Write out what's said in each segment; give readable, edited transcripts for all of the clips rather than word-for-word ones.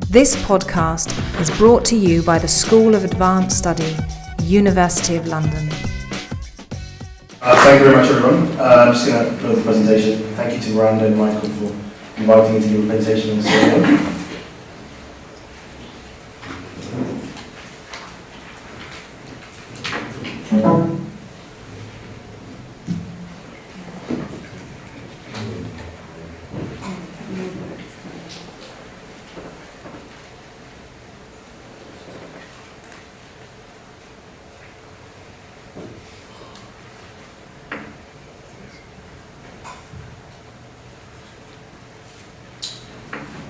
This podcast is brought to you by the School of Advanced Study, University of London. Thank you very much, everyone. I'm just going to go with the presentation. Thank you to Miranda and Michael for inviting me to give a presentation on Sierra Leone.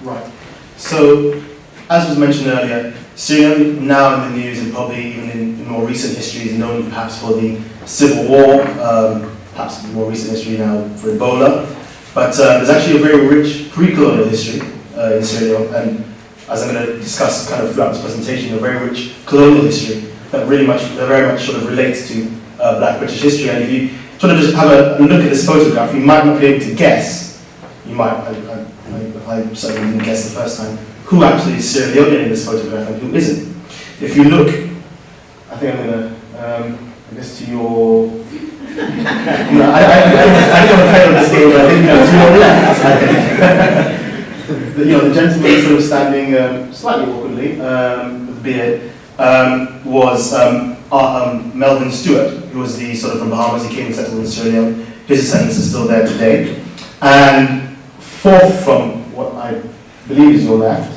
Right. So, as was mentioned earlier, Sierra Leone, now in the news and probably even in more recent history, is known perhaps for the Civil War, perhaps more recent history now for Ebola. But there's actually a very rich pre-colonial history in Sierra Leone, and as I'm going to discuss kind of throughout this presentation, a very rich colonial history that very much sort of relates to Black British history. And if you sort of just have a look at this photograph, you might not be able to guess. You might. I certainly didn't guess the first time who actually is Sierra Leonean in this photograph and who isn't. If you look, I think I'm going to, I guess to your, no, I didn't want to play on this game, but I think to your left, the gentleman sort of standing slightly awkwardly with a beard was Melvin Stewart, who was the sort of from Bahamas. He came and settled in Sierra Leone. His descendants are still there today. And fourth from what I believe is your left,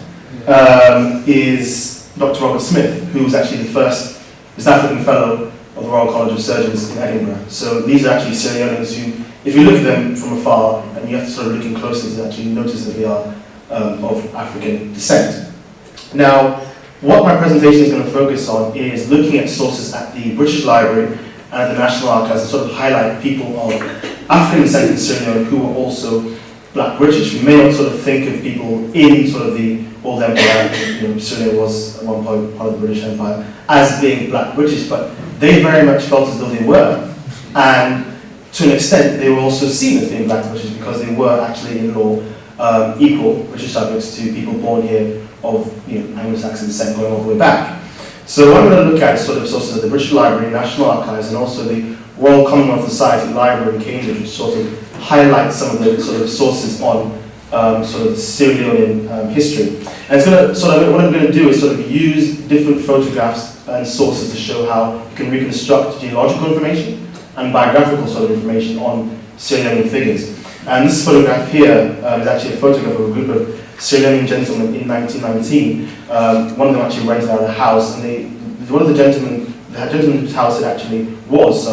is Dr. Robert Smith, who was actually the first East African Fellow of the Royal College of Surgeons in Edinburgh. So these are actually Sierra Leoneans who, if you look at them from afar, and you have to sort of look in closely to actually notice that they are of African descent. Now, what my presentation is going to focus on is looking at sources at the British Library and at the National Archives and sort of highlight people of African descent in Sierra Leone who are also Black British. We may not sort of think of people in sort of the old empire, Sierra Leone was at one point part of the British Empire, as being Black British, but they very much felt as though they were. And to an extent, they were also seen as being Black British because they were actually in law equal British subjects to people born here of Anglo-Saxon descent going all the way back. So what I'm going to look at is sort of sources of the British Library, National Archives, and also the Royal Commonwealth Society Library in Cambridge, which sort of highlight some of the sort of sources on sort of Sierra Leonean history. And it's going to sort of, what I'm going to do is sort of use different photographs and sources to show how you can reconstruct genealogical information and biographical sort of information on Sierra Leonean figures. And this photograph here is actually a photograph of a group of Sierra Leonean gentlemen in 1919. One of them actually rented out a house, and one of the gentlemen whose house it actually was,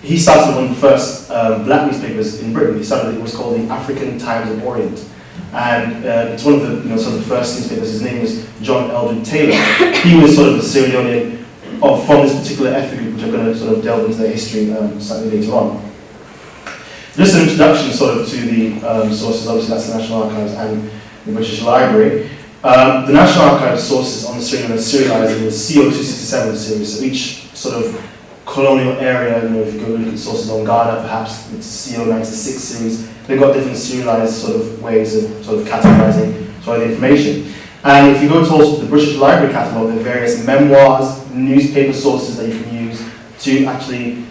he started one of the first black newspapers in Britain. It was called the African Times of Orient. And it's one of the sort of first newspapers. His name was John Eldred Taylor. He was sort of the Sierra Leonean from this particular ethnic group, which I'm going to sort of delve into their history slightly later on. Just an introduction sort of to the sources. Obviously that's the National Archives and the British Library. The National Archives sources on the Sierra Leone are serialized in the CO267 series. So each sort of colonial area, if you go look at sources on Ghana, perhaps it's CO96 series. They've got different serialized sort of ways of sort of categorizing sort of the information. And if you go to also the British Library catalogue, there are various memoirs, newspaper sources that you can use to actually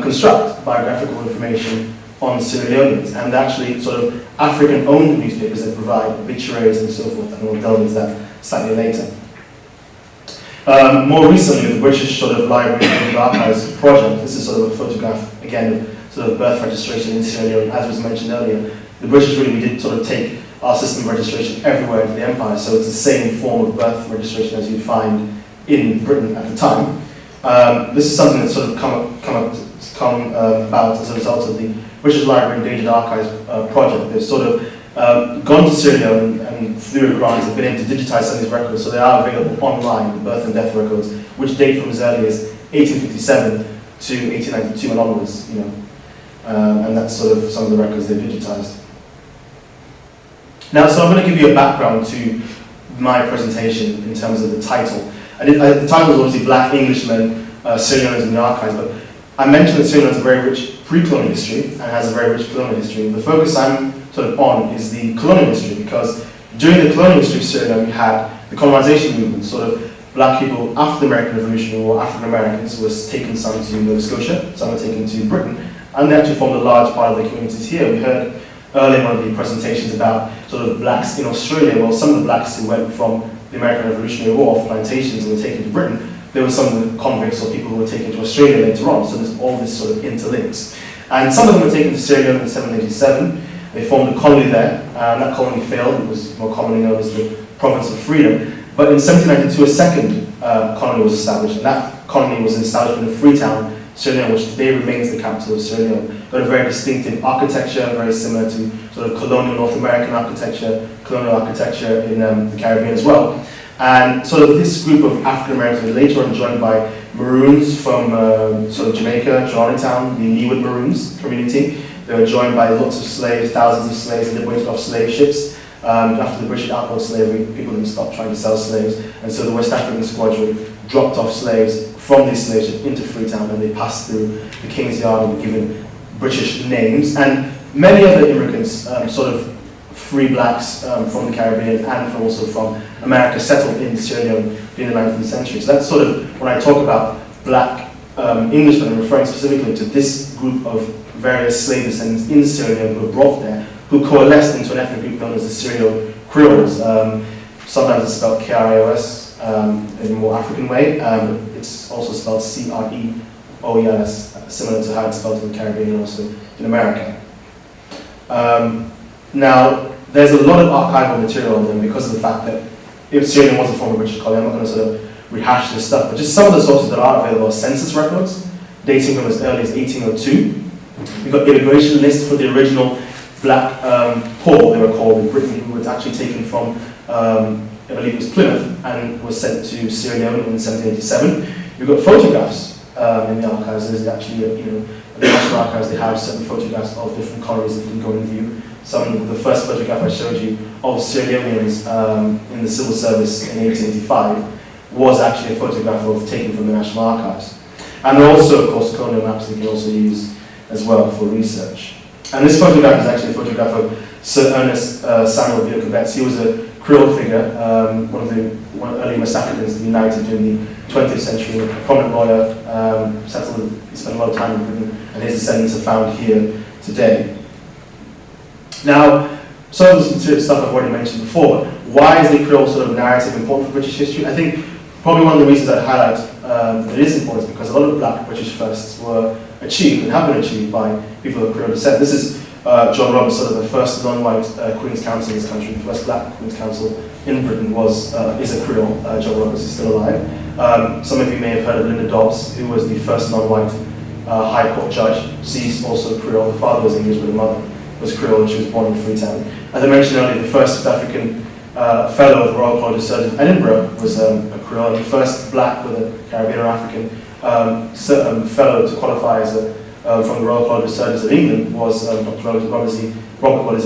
construct biographical information on Sierra Leoneans, and actually sort of African-owned newspapers that provide obituaries and so forth, and we'll delve into that slightly later. More recently, the British sort of Library and Archives project, this is sort of a photograph, again, of sort of birth registration in Sierra Leone. As was mentioned earlier, the British we did sort of take our system of registration everywhere into the empire, so it's the same form of birth registration as you'd find in Britain at the time. This is something that's sort of come about as a result of the British Library Endangered Archives project. They've sort of gone to Sierra Leone and through a grant have been able to digitize some of these records, so they are available online, the birth and death records, which date from as early as 1857 to 1892 and onwards, and that's sort of some of the records they've digitized. Now, so I'm going to give you a background to my presentation in terms of the title. The title was obviously Black Englishmen, Sierra Leoneans in the Archives, but I mentioned that Sierra Leone has a very rich pre-colonial history and has a very rich colonial history. The focus I'm sort of on is the colonial history, because during the colonial history of Sierra Leone, we had the colonization movement. Sort of black people after the American Revolutionary War, African Americans, was taken some to Nova Scotia, some were taken to Britain, and they actually formed a large part of the communities here. We heard earlier in one of the presentations about sort of blacks in Australia. Well, some of the blacks who went from the American Revolutionary War off plantations and were taken to Britain, there were some of the convicts or people who were taken to Australia later on, so there's all this sort of interlinks. And some of them were taken to Sierra Leone in 1787. They formed a colony there, and that colony failed. It was more commonly known as the Province of Freedom. But in 1792, a second colony was established, and that colony was established in Freetown, Sierra Leone, which today remains the capital of Sierra Leone. Got a very distinctive architecture, very similar to sort of colonial North American architecture, colonial architecture in the Caribbean as well. And sort of this group of African Americans were later on joined by Maroons from sort of Jamaica, Torontown, the Leeward Maroons community. They were joined by lots of slaves, thousands of slaves liberated off slave ships. After the British outlawed slavery, people didn't stop trying to sell slaves, and so the West African Squadron dropped off slaves from these slave ships into Freetown, and they passed through the King's Yard and were given British names. And many other immigrants, sort of free blacks from the Caribbean and also from America, settled in Sierra Leone during the 19th century. So that's sort of, when I talk about black Englishmen, I'm referring specifically to this group of various slave descendants in Sierra Leone who were brought there, who coalesced into an ethnic group known as the Sierra Leone Creoles. Sometimes it's spelled K-R-A-O-S in a more African way. It's also spelled C-R-E-O-E-L-S, similar to how it's spelled in the Caribbean and also in America. Now, there's a lot of archival material on them because of the fact that if Sierra Leone was a former British colony, I'm not going to sort of rehash this stuff, but just some of the sources that are available are census records, dating from as early as 1802. We've got immigration lists for the original black poor, they were called in Britain, who was actually taken from, I believe it was Plymouth, and was sent to Sierra Leone in 1787. We've got photographs in the archives. There's actually, in the National Archives, they have certain photographs of different colonies that you can go and view. The first photograph I showed you of Sierra Leoneans in the civil service in 1885 was actually a photograph taken from the National Archives. And there are also, of course, colonial maps that you can also use as well for research. And this photograph is actually a photograph of Sir Ernest Samuel Beer-Cobbetts. He was a Creole figure, one of the early West Africans to be united during the 20th century, a prominent lawyer, he spent a lot of time in Britain, and his descendants are found here today. Now, some of the stuff I've already mentioned before, but why is the Creole sort of narrative important for British history? I think probably one of the reasons I'd highlight that it is important is because a lot of black British firsts were achieved and have been achieved by people of Creole descent. This is John Roberts, sort of the first non-white Queen's Counsel in this country. The first black Queen's Counsel in Britain is a Creole. John Roberts is still alive. Some of you may have heard of Linda Dobbs, who was the first non-white High Court judge. She's also Creole. Her father was English, but her mother was Creole, and she was born in Freetown. As I mentioned earlier, the first South African fellow of the Royal College of Surgeons in Edinburgh was a Creole. The first black with a Caribbean or African fellow to qualify as from the Royal College of Surgeons of England was Dr. Robert Wellesley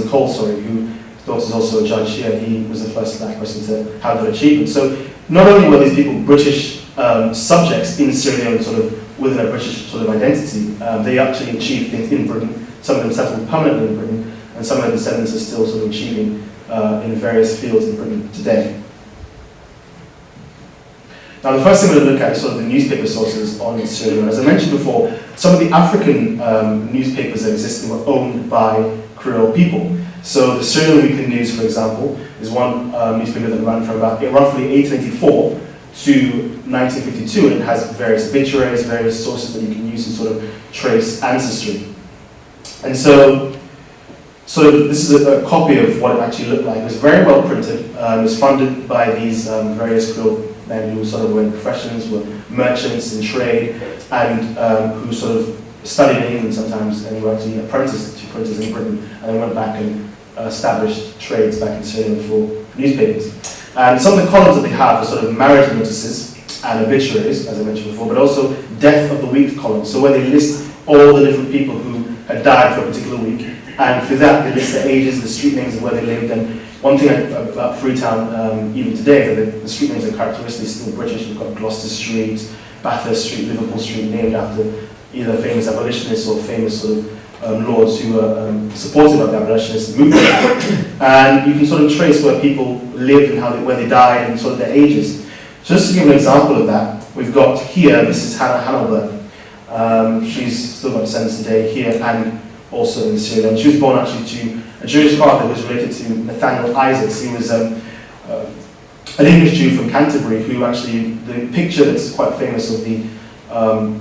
Cole, whose daughter is also a judge here. He was the first black person to have that achievement. So not only were these people British subjects in Sierra Leone, sort of within a British sort of identity, they actually achieved things in Britain. Some of them settled permanently in Britain, and some of their descendants are still sort of achieving in various fields in Britain today. Now, the first thing we're going to look at is sort of the newspaper sources on Sierra Leone. As I mentioned before, some of the African newspapers that existed were owned by Creole people. So the Sierra Leone Weekly News, for example, is one newspaper that ran from about roughly 1884 to 1952, and it has various obituaries, various sources that you can use to sort of trace ancestry. And so this is a copy of what it actually looked like. It was very well printed. It was funded by these various Creole men who sort of were in professions, were merchants in trade, and who sort of studied in England sometimes and were actually apprenticed to printers in Britain, and then went back and established trades back in Sierra Leone for newspapers. And some of the columns that they have are sort of marriage notices and obituaries, as I mentioned before, but also death of the week columns. So where they list all the different people who had died for a particular week, and for that they list their ages, the street names of where they lived. And one thing about Freetown, even today, that the street names are characteristically still British. You've got Gloucester Street, Bathurst Street, Liverpool Street, named after either famous abolitionists or famous sort of lords who were supportive of the abolitionist movement. And you can sort of trace where people lived and where they died and sort of their ages. So just to give an example of that, we've got here, this is Hannah Hannelberg. She's still got descendants today here and also in Sierra Leone. She was born actually to a Jewish father who was related to Nathaniel Isaacs. He was an English Jew from Canterbury who actually, the picture that's quite famous of the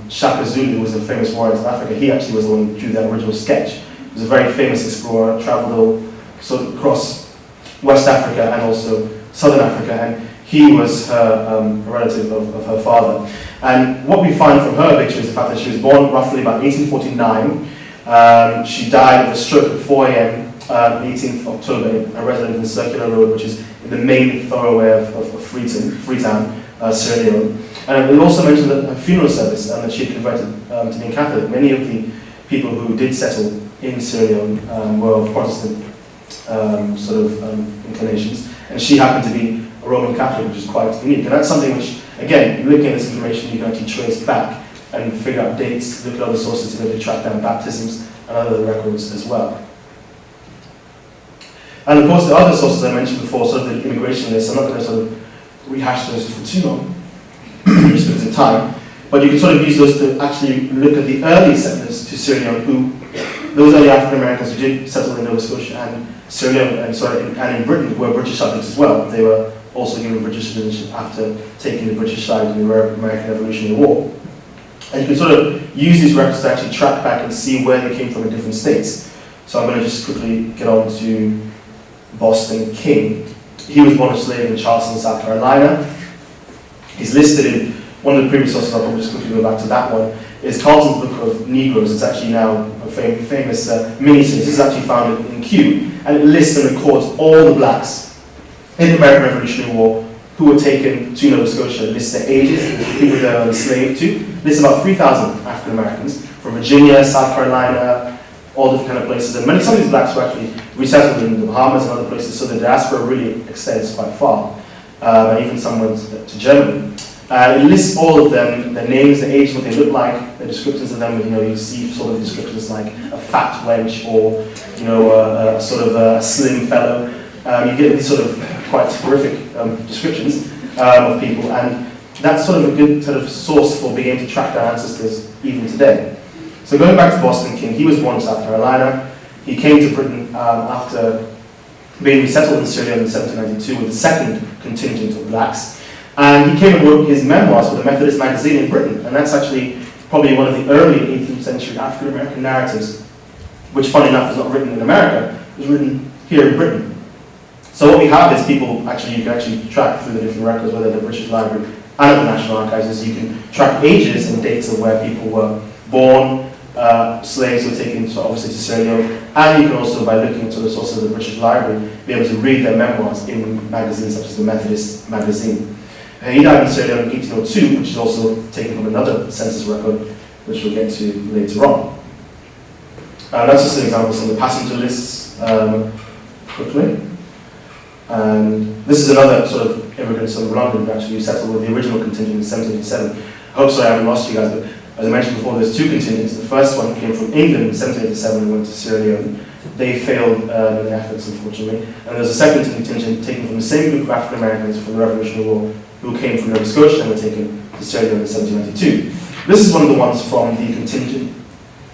Shaka Zulu, who was a famous warrior in South Africa, he actually was the one who drew that original sketch. He was a very famous explorer, travelled all sort of across West Africa and also Southern Africa, and he was her relative of her father. And what we find from her picture is the fact that she was born roughly about 1849. She died of a stroke at 4 a.m. 18th October in a residence in Circular Road, which is in the main thoroughway of Freetown, Sierra Leone. And it also mentioned that her funeral service and that she had converted to being Catholic. Many of the people who did settle in Sierra Leone were of Protestant inclinations, and she happened to be a Roman Catholic, which is quite unique. And that's something which, again, looking at this information, you can actually trace back and figure out dates, look at other sources to be able to track down baptisms and other records as well. And of course, the other sources I mentioned before, sort of the immigration list, I'm not going to sort of rehash those for too long, just because of time, but you can sort of use those to actually look at the early settlers to Sierra Leone, those early African Americans who did settle in Nova Scotia and Sierra Leone, and in Britain were British subjects as well. They were also given British citizenship after taking the British side in the American Revolutionary War. And you can sort of use these records to actually track back and see where they came from in different states. So I'm going to just quickly get on to Boston King. He was born a slave in Charleston, South Carolina. He's listed in one of the previous sources, I'll probably just quickly go back to that one, is Carlton's Book of Negroes. It's actually now a famous mini-series. This is actually found in Kew, and it lists and records all the blacks in the American Revolutionary War who were taken to Nova Scotia. It lists their ages, the people they were enslaved to. It lists about 3,000 African Americans from Virginia, South Carolina, all different kind of places. And some of these blacks were actually resettled in the Bahamas and other places, so the diaspora really extends quite far. And even some went to Germany. It lists all of them, their names, their age, what they look like, the descriptions of them. You see sort of descriptions like a fat wench or a sort of a slim fellow. You get these sort of quite horrific descriptions of people, and that's sort of a good sort of source for being able to track down ancestors even today. So going back to Boston King, he was born in South Carolina. He came to Britain after being resettled in Sierra Leone in 1792 with the second contingent of blacks. And he came and wrote his memoirs for the Methodist magazine in Britain. And that's actually probably one of the early 18th century African American narratives, which, funny enough, is not written in America, it was written here in Britain. So what we have is people, you can actually track through the different records, whether the British Library and at the National Archives, is you can track ages and dates of where people were born, slaves were taken obviously to Sierra Leone, and you can also, by looking into the sources of the British Library, be able to read their memoirs in magazines such as the Methodist magazine. He died in Sierra Leone in 1802, which is also taken from another census record, which we'll get to later on. That's just an example of some of the passenger lists, quickly. And this is another sort of immigrant from London who actually settled with the original contingent in 1787. I hope I haven't lost you guys, but as I mentioned before, there's two contingents. The first one came from England in 1787 and went to Sierra Leone. They failed in their efforts, unfortunately. And there's a second contingent taken from the same group of African Americans from the Revolutionary War who came from Nova Scotia and were taken to Sierra Leone in 1792. This is one of the ones from the contingent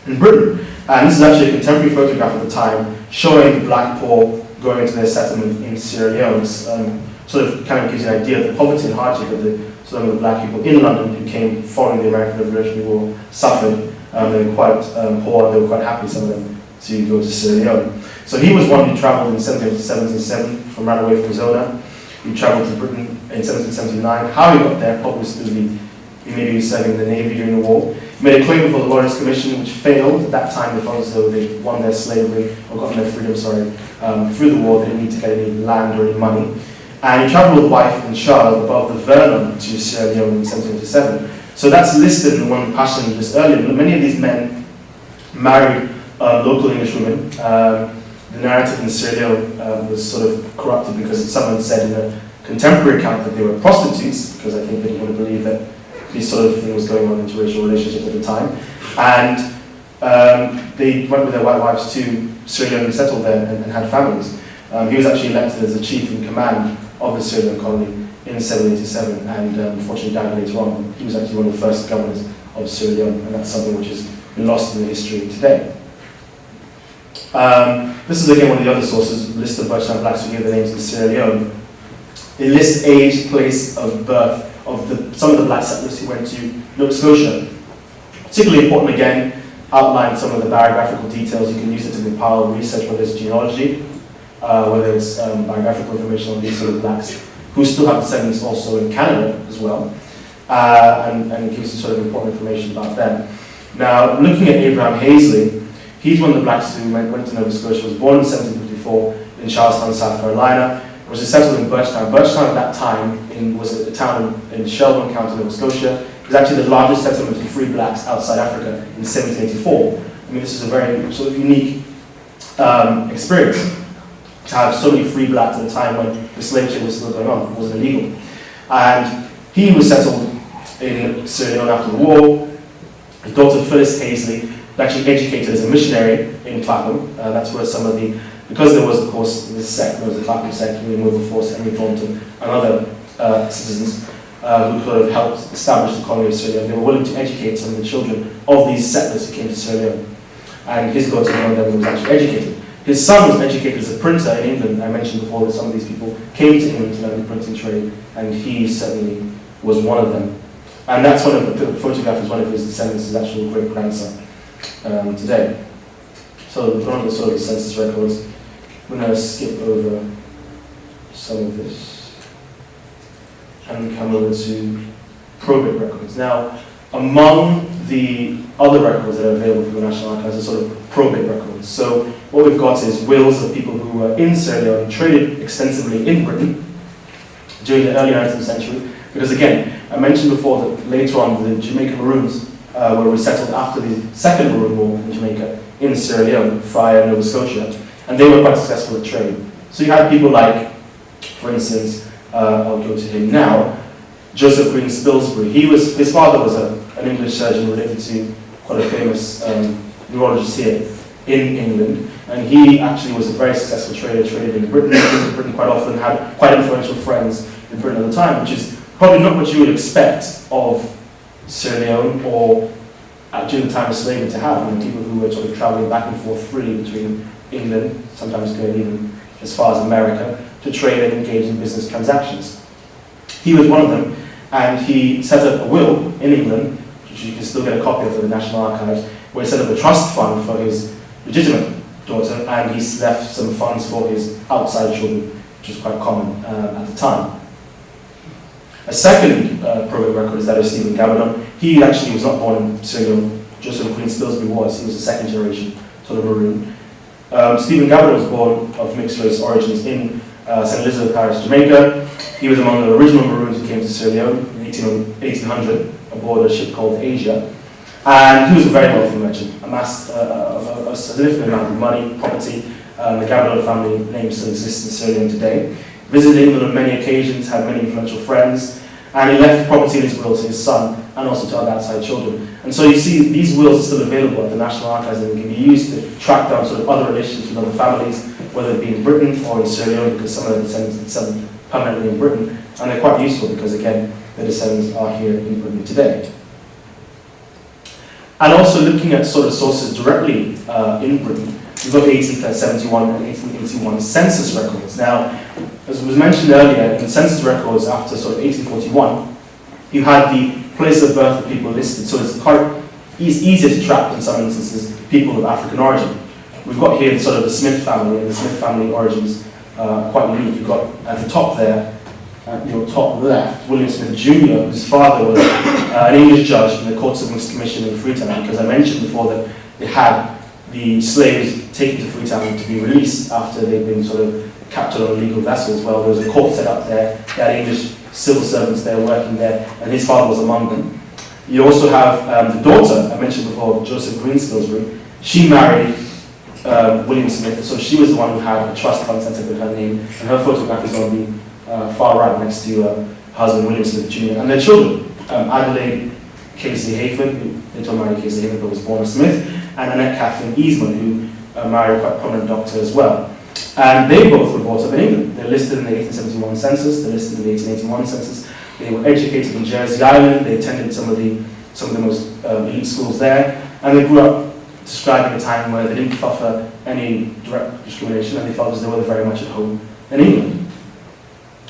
in Britain. And this is actually a contemporary photograph at the time showing the black poor going into their settlement in Sierra Leone. Sort of kind of gives you an idea of the poverty and hardship that some of the black people in London who came following the American Revolutionary War suffered. They were quite poor, and they were quite happy, some of them, to go to Sierra Leone. So he was one who travelled in 1777 from ran away from Arizona. He travelled to Britain in 1779. How he got there, probably maybe he was serving in the Navy during the war. He made a claim before the Lawyers' Commission, which failed. At that time, they felt as though they won their slavery, or gotten their freedom, through the war. They didn't need to get any land or any money. And he travelled with wife and child above the Vernon to Sierra Leone in 1787. So that's listed in one passage just earlier. Many of these men married local Englishwomen. The narrative in Sierra Leone was sort of corrupted because someone said in a contemporary account that they were prostitutes, because I think they didn't want to believe that this sort of thing was going on in interracial relationships at the time. And they went with their white wives to Sierra Leone and settled there and had families. He was actually elected as the chief in command of the Sierra Leone colony in 1787, and unfortunately died later on. He was actually one of the first governors of Sierra Leone, and that's something which has been lost in the history today. This is again one of the other sources, a list of Birchtown blacks who gave their names in Sierra Leone. They list age, place of birth of some of the black settlers who went to Nova Scotia. Particularly important again, outline some of the biographical details. You can use it to compile research, whether it's genealogy, whether it's biographical information on these sort of blacks who still have descendants also in Canada as well, and it gives you sort of important information about them. Now, looking at Abraham Hazley, he's one of the blacks who went to Nova Scotia, was born in 1754 in Charlestown, South Carolina, was settled in Birchtown. Birchtown at that time was a town in Shelburne County, Nova Scotia. It was actually the largest settlement of free blacks outside Africa in 1784. I mean, this is a very sort of unique experience to have so many free blacks at a time when the slave trade was still going on, it wasn't illegal. And he was settled in Sierra Leone after the war. His daughter Phyllis Hazley was actually educated as a missionary in Clapham. That's where some of the, because there was of course this sect, there was the Clapham sect, William Wilberforce, Henry Thornton, and other citizens who sort of helped establish the colony of Sierra Leone. They were willing to educate some of the children of these settlers who came to Sierra Leone. And his daughter, one of them, was actually educated. His son was educated as a printer in England. I mentioned before that some of these people came to England to learn the printing trade, and he certainly was one of them. And that's one of the photograph is one of his descendants, his actual great-grandson today. So we've gone over sort of the census records. I'm going to skip over some of this and come over to probate records. Now, among the other records that are available from the National Archives are sort of probate records. So what we've got is wills of people who were in Sierra Leone and traded extensively in Britain during the early 19th century. Because again, I mentioned before that later on the Jamaican Maroons were resettled after the Second Maroon War in Jamaica in Sierra Leone via Nova Scotia, and they were quite successful at trade. So you had people like, for instance, I'll go to him now, Joseph Green Spilsbury. His father was an English surgeon related to quite a famous neurologist here in England, and he actually was a very successful trader, traded in Britain, into Britain quite often, had quite influential friends in Britain at the time, which is probably not what you would expect of Sierra Leone or during the time of slavery to have, people who were sort of travelling back and forth freely between England, sometimes going even as far as America, to trade and engage in business transactions. He was one of them, and he set up a will in England, which you can still get a copy of in the National Archives, where he set up a trust fund for his legitimate daughter, and he left some funds for his outside children, which was quite common at the time. A second probate record is that of Stephen Gavin. He actually was not born in Sierra Leone. Joseph Queen Spilsbury was. He was a second generation sort of Maroon. Stephen Gavin was born of mixed race origins in St. Elizabeth Parish, Jamaica. He was among the original Maroons who came to Sierra Leone in 1800 aboard a ship called Asia. And he was a very wealthy merchant, amassed a significant amount of money, property. The Gavin family name still exists in Sierra Leone today. Visited England on many occasions, had many influential friends, and he left property in his will to his son and also to other outside children. And so you see these wills are still available at the National Archives and can be used to track down sort of other relationships with other families, whether it be in Britain or in Sierra Leone, because some of the descendants had settled permanently in Britain, and they're quite useful because again, the descendants are here in Britain today. And also looking at sort of sources directly in Britain, we've got the 1871 and 1881 census records. Now, as was mentioned earlier, in the census records after sort of 1841, you had the place of birth of people listed, so it's easier to track in some instances people of African origin. We've got here sort of the Smith family, and the Smith family origins quite unique. You've got at the top there, at your top left, William Smith Jr., whose father was an English judge in the Courts of Mixed Commission in Freetown, because I mentioned before that they had the slaves taken to Freetown to be released after they'd been sort of captured on illegal vessels. Well, there was a court set up there, they had English civil servants there working there, and his father was among them. You also have the daughter, I mentioned before, Joseph Green Spilsbury. She married William Smith, so she was the one who had a trust fund set up with her name, and her photograph is on the far right next to her husband, William Smith Jr., and their children, Adelaide Casey Hayford, who later married Casey Hayford but was born a Smith, and Annette Catherine Eastman, who married a quite prominent doctor as well. And they both were brought up in England. They're listed in the 1871 census, they're listed in the 1881 census. They were educated in Jersey Island, they attended some of the most elite schools there, and they grew up describing a time where they didn't suffer any direct discrimination, and they felt as they were very much at home in England.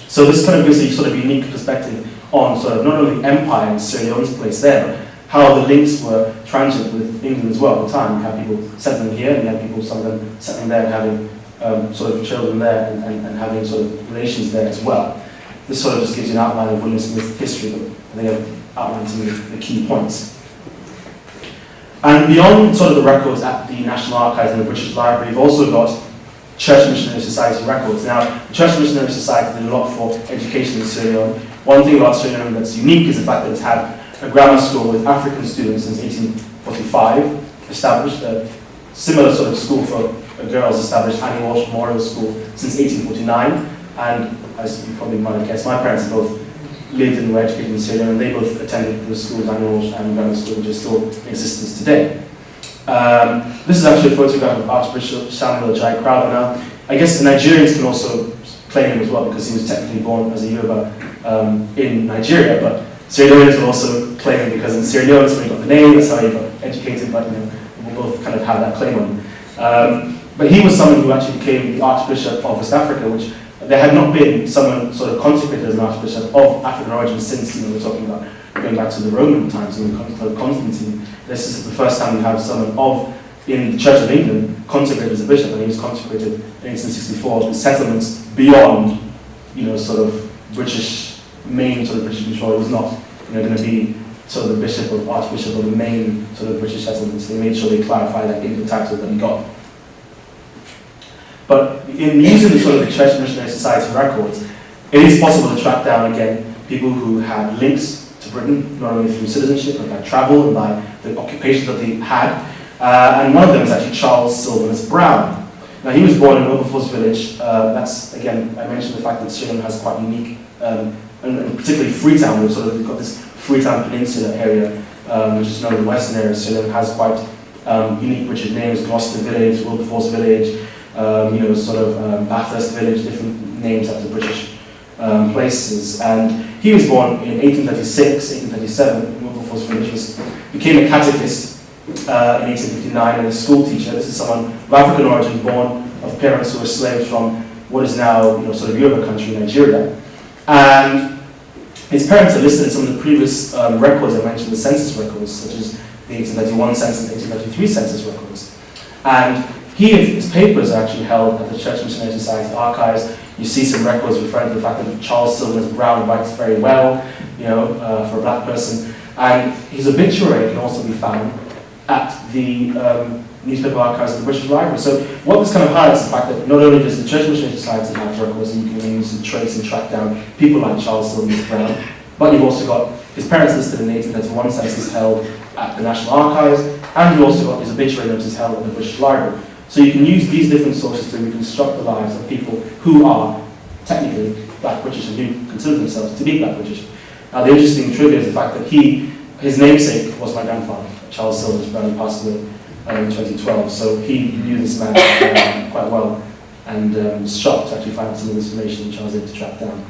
So this kind of gives a sort of unique perspective on sort of not only empire and Sierra Leone's place there, but how the links were transient with England as well at the time. You had people settling here, and you had people, some of them settling there and having sort of children there and having sort of relations there as well. This sort of just gives you an outline of William Smith's history, but I think I've outlined some of the key points. And beyond sort of the records at the National Archives and the British Library, you've also got Church Missionary Society records. Now, the Church Missionary Society did a lot for education in Sierra Leone. One thing about Sierra Leone that's unique is the fact that it's had a grammar school with African students since 1845, established a similar sort of school for girls established Annie Walsh Memorial School since 1849, and as you probably might have guessed, my parents both lived and were educated in Sierra Leone, and they both attended the schools, Annie Walsh and Grammar School, which is still in existence today. This is actually a photograph of Archbishop Samuel Jai Crowther. Now, I guess the Nigerians can also claim him as well because he was technically born as a Yoruba in Nigeria, but Sierra Leoneans will also claim him because in Sierra Leone that's where he got the name, that's how he got educated, but we'll both kind of have that claim on him. But he was someone who actually became the Archbishop of West Africa, which there had not been someone sort of consecrated as an Archbishop of African origin since, we're talking about going back to the Roman times, Constantine. This is the first time we have someone in the Church of England consecrated as a bishop, and he was consecrated in 1864. The settlements beyond, sort of British, main sort of British control. It was not, going to be sort of the bishop or archbishop of the main sort of British settlements. They made sure they clarified that in the title that he got. But in using the sort of the Church Missionary Society records, it is possible to track down again people who had links to Britain, not only through citizenship, but by travel and by the occupations that they had. And one of them is actually Charles Sylvanus Browne. Now he was born in Wilberforce Village. That's, again, I mentioned the fact that Sierra Leone has quite unique, and particularly Freetown, we've got this Freetown Peninsula area, which is known in the western area. Sierra Leone has quite unique British names: Gloucester Village, Wilberforce Village, Bathurst Village, different names after British places. And he was born in 1836, 1837 in Wilberforce Village. Became a catechist in 1859 and a school teacher. This is someone of African origin, born of parents who were slaves from what is now sort of Yoruba country, Nigeria. And his parents are listed in some of the previous records I mentioned, the census records, such as the 1831 census, 1833 census records. And his papers are actually held at the Church Missionary Society archives. You see some records referring to the fact that Charles Sylvanus Browne writes very well, for a black person. And his obituary can also be found at the newspaper archives of the British Library. So what this kind of highlights the fact that not only does the Church Missionary Society have records and you can use and trace and track down people like Charles Sylvanus Browne, but you've also got his parents listed in the 1831 census held at the National Archives, and you've also got his obituary notices held at the British Library. So you can use these different sources to reconstruct the lives of people who are technically black British and who consider themselves to be black British. Now the interesting trivia is the fact that his namesake was my grandfather, Charles Sylvanus Browne, who passed away in 2012. So he knew this man quite well and was shocked to actually find out some of this information which I was able to track down.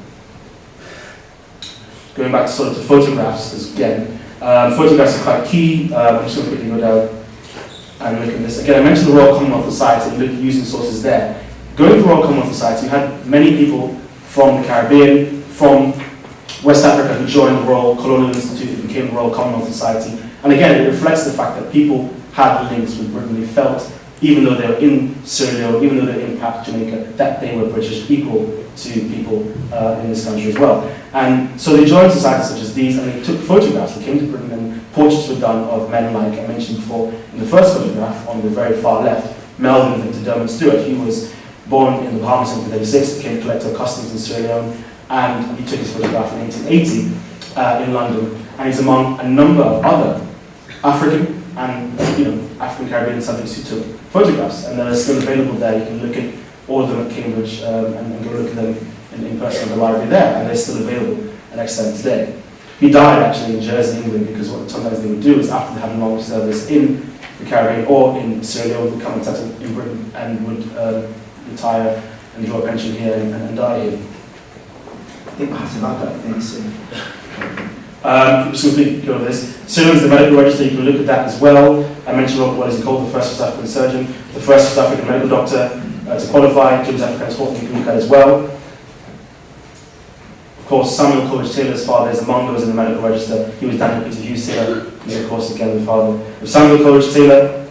Going back to sort of to photographs again. Photographs are quite key. I'm just going to quickly go down and look at this. Again, I mentioned the Royal Commonwealth Society and using sources there. Going to the Royal Commonwealth Society, you had many people from the Caribbean, from West Africa who joined the Royal Colonial Institute and became the Royal Commonwealth Society. And again, it reflects the fact that people had links with Britain. They felt, even though they were in Sierra Leone, even though they were in Jamaica, that they were British, equal to people in this country as well. And so they joined societies such as these, and they took photographs. They came to Britain, and portraits were done of men like I mentioned before in the first photograph on the very far left, Melvin Stewart. He was born in the Bahamas in 1836, became collector of customs in Sierra Leone, and he took his photograph in 1880 in London. And he's among a number of other African and African Caribbean subjects who took photographs, and they're still available there. You can look at all of them at Cambridge and go look at them in person in the library there, and they're still available and extant today. He died actually in Jersey, England, because what sometimes they would do is after they had a long service in the Caribbean or in Sierra Leone would come and settle in Britain and would retire and draw a pension here and die here. I think I have to wrap up things soon. Just quickly go over this. Sierra Leone is the medical register, you can look at that as well. I mentioned what is he called, the first West African surgeon, the first West African medical doctor to qualify, James African Taught, you can look at as well. Of course, Samuel Coleridge Taylor's father is among those in the medical register. He was Daniel Peter Hughes Taylor. He's of course again the father of Samuel Coleridge Taylor.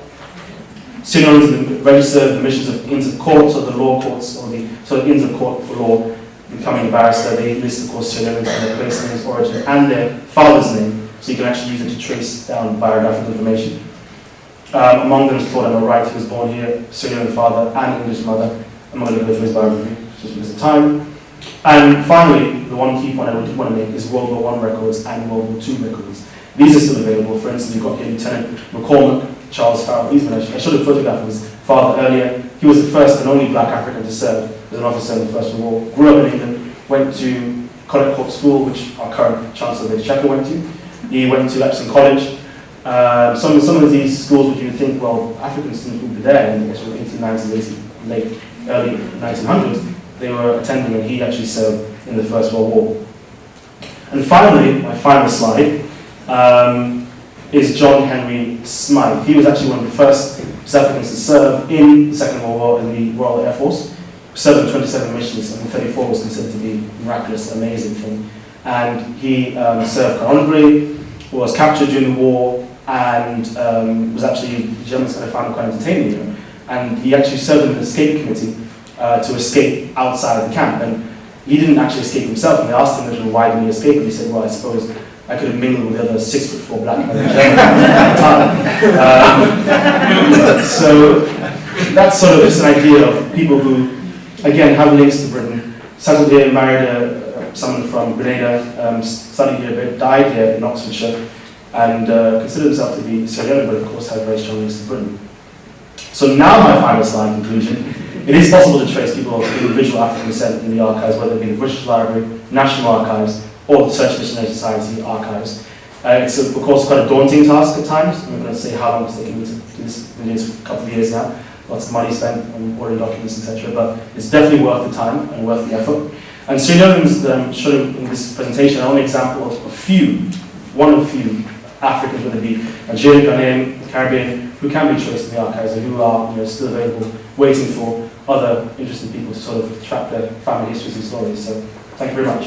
Sierra Leone is in the register of the missions of Inns of Court, or the law courts, or the Inns of Court for law. Becoming a barrister, they list of course Sierra Leoneans and their place names, origin, and their father's name, so you can actually use it to trace down biographical information. Among them is Claude Emma Wright, who was born here, Sierra Leone father and English mother. I'm not going to go through his biography, just because of time. And finally, the one key point I did want to make is World War I records and World War II records. These are still available. For instance, you've got here Lieutenant McCormack Charles Farrell. I showed a photograph of his father earlier. He was the first and only black African to serve as an officer in the First World War. Grew up in England, went to College Court School, which our current Chancellor Lady Checker went to. He went to Epsom College. Some of these schools which you would think, well, African students would be there in the 1890s, late, early 1900s. They were attending, and he actually served in the First World War. And finally, my final slide, is John Henry Smythe. He was actually one of the first South Africans to serve in the Second World War in the Royal Air Force. Served in 27 missions, and 34 was considered to be a miraculous, amazing thing. And he served honorably, was captured during the war, and was actually, the Germans kind of found it quite entertaining, you know. And he actually served in the escape committee to escape outside of the camp. And he didn't actually escape himself, and they asked him, why didn't he escape? And he said, well, I suppose I could have mingled with the other 6'4" black men in Germany at the time. So that's sort of just an idea of people who, again, have links to Britain, settled here, married someone from Grenada, studied here a bit, died here in Oxfordshire, and considered himself to be Sierra Leone, but of course had very strong links to Britain. So now my final slide conclusion. It is possible to trace people of individual African descent in the archives, whether it be the British Library, National Archives, or the Church Missionary Society archives. It's of course quite a daunting task at times. I'm not going to say how long it's taken me to do this. It's been doing this for a couple of years now. Lots of money spent on ordering documents, etc. But it's definitely worth the time and worth the effort. And Sierra Leoneans that I'm showing in this presentation are only an example of one of a few Africans, whether it be Nigerian, Ghanaian, Caribbean, who can be traced in the archives and who are still available, waiting for other interested people to sort of track their family histories and stories. So thank you very much.